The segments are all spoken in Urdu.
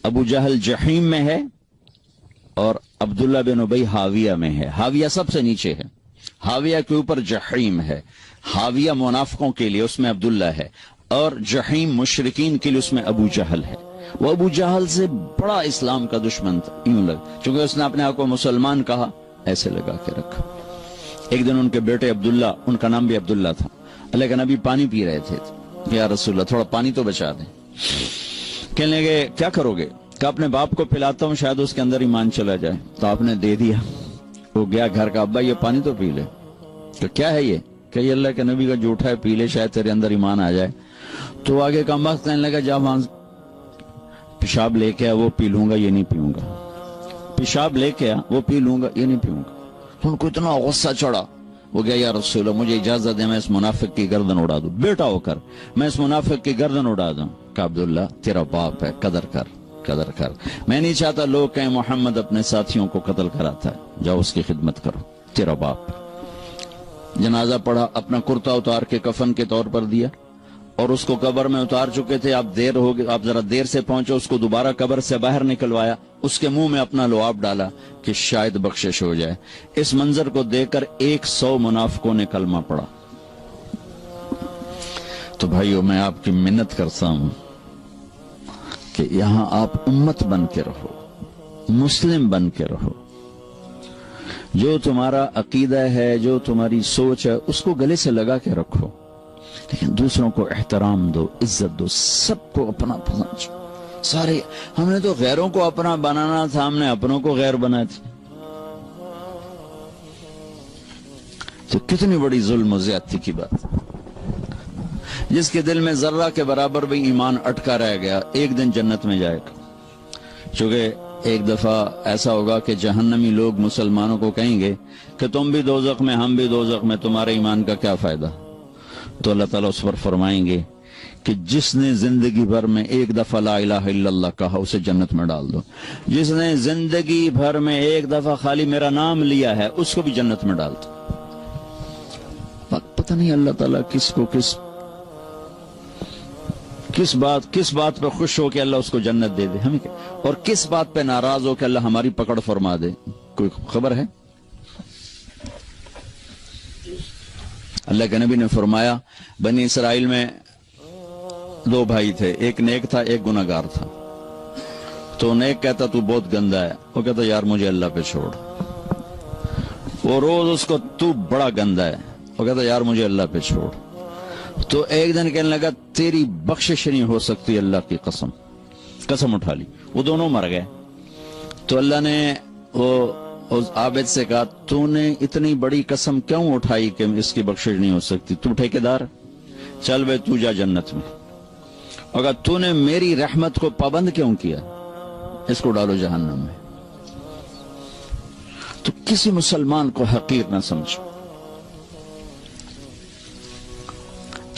ابو جہل جحیم میں ہے اور عبداللہ بن ابی حاویہ میں ہے. حاویہ سب سے نیچے ہے, حاویہ کے اوپر جحیم ہے. حاویہ منافقوں کے لیے, اس میں عبداللہ ہے, اور جحیم مشرکین کے لیے, اس میں ابو جہل ہے. وہ ابو جہل سے بڑا اسلام کا دشمن تھا, یوں لگ چونکہ اس نے اپنے آپ کو مسلمان کہا, ایسے لگا کے رکھا. ایک دن ان کے بیٹے عبداللہ, ان کا نام بھی عبداللہ تھا, اللہ کے نبی پانی پی رہے تھے, یا رسول اللہ تھوڑا پانی تو بچا دیں. کہنے لگے کیا کرو گے؟ کہ اپنے باپ کو پلاتا ہوں, شاید اس کے اندر ایمان چلا جائے. تو آپ نے دے دیا. وہ گیا گھر کا, ابا یہ پانی تو پی لے. تو کیا ہے یہ؟ کہ یہ اللہ کے نبی کا جھوٹا ہے, پی لے شاید تیرے اندر ایمان آ جائے. تو آگے کا وقت کہنے لگا جا وہاں پیشاب لے کے آ, وہ پی لوں گا, یہ نہیں پیوں گا. پیشاب لے کے آ, وہ پی لوں گا, یہ نہیں پیوں گا. تو ان کو اتنا غصہ چڑھا, وہ گیا یا رسول اللہ مجھے اجازت دے میں اس منافق کی گردن اڑا دوں, بیٹا ہو کر میں اس منافق کی گردن اڑا دوں. کہ عبداللہ تیرا باپ ہے, قدر کر, قدر کر. میں نہیں چاہتا لوگ کہیں محمد اپنے ساتھیوں کو قتل کراتا ہے, جاؤ اس کی خدمت کرو, تیرا باپ. جنازہ پڑھا, اپنا کرتا اتار کے کفن کے طور پر دیا, اور اس کو قبر میں اتار چکے تھے. آپ دیر ہو گئے, آپ ذرا دیر سے پہنچے, اس کو دوبارہ قبر سے باہر نکلوایا, اس کے منہ میں اپنا لعاب ڈالا کہ شاید بخشش ہو جائے. اس منظر کو دیکھ کر 100 منافقوں نے کلمہ پڑھا. تو بھائیو میں آپ کی منت کرتا ہوں کہ یہاں آپ امت بن کے رہو, مسلم بن کے رہو. جو تمہارا عقیدہ ہے, جو تمہاری سوچ ہے, اس کو گلے سے لگا کے رکھو, لیکن دوسروں کو احترام دو, عزت دو, سب کو اپنا سمجھو. سارے ہم نے تو غیروں کو اپنا بنانا تھا, ہم نے اپنوں کو غیر بنائے تھے. تو کتنی بڑی ظلم و زیادتی کی بات. جس کے دل میں ذرہ کے برابر بھی ایمان اٹکا رہ گیا, ایک دن جنت میں جائے گا. چونکہ ایک دفعہ ایسا ہوگا کہ جہنمی لوگ مسلمانوں کو کہیں گے کہ تم بھی دوزخ میں, ہم بھی دوزخ میں, تمہارے ایمان کا کیا فائدہ؟ تو اللہ تعالیٰ اس پر فرمائیں گے کہ جس نے زندگی بھر میں ایک دفعہ لا الہ الا اللہ کہا, اسے جنت میں ڈال دو. جس نے زندگی بھر میں ایک دفعہ خالی میرا نام لیا ہے, اس کو بھی جنت میں ڈال دو. پتہ نہیں اللہ تعالیٰ کس کو کس بات پہ خوش ہو کہ اللہ اس کو جنت دے دے, ہمیں کیا, اور کس بات پہ ناراض ہو کہ اللہ ہماری پکڑ فرما دے. کوئی خبر ہے؟ اللہ کے نبی نے فرمایا بنی اسرائیل میں 2 بھائی تھے, ایک نیک تھا, ایک گناہگار تھا. تو نیک کہتا تو بہت گندا ہے, وہ کہتا یار مجھے اللہ پہ چھوڑ. وہ روز اس کو تو بڑا گندا ہے, وہ کہتا یار مجھے اللہ پہ چھوڑ. تو ایک دن کہنے لگا تیری بخشش نہیں ہو سکتی, اللہ کی قسم اٹھا لی. وہ دونوں مر گئے. تو اللہ نے وہ اس عابد سے کہا تو نے اتنی بڑی قسم کیوں اٹھائی کہ اس کی بخشش نہیں ہو سکتی؟ تو ٹھیکیدار, چل بے تو جا جنت میں. اگر تو نے میری رحمت کو پابند کیوں کیا, اس کو ڈالو جہنم میں. تو کسی مسلمان کو حقیر نہ سمجھو,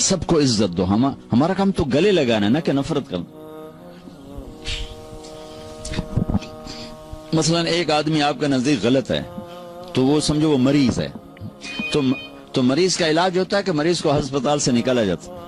سب کو عزت دو. ہمارا کام تو گلے لگانا ہے نا کہ نفرت کرنا. مثلا ایک آدمی آپ کے نزدیک غلط ہے تو وہ سمجھو وہ مریض ہے, تو مریض کا علاج ہوتا ہے کہ مریض کو ہسپتال سے نکالا جاتا ہے.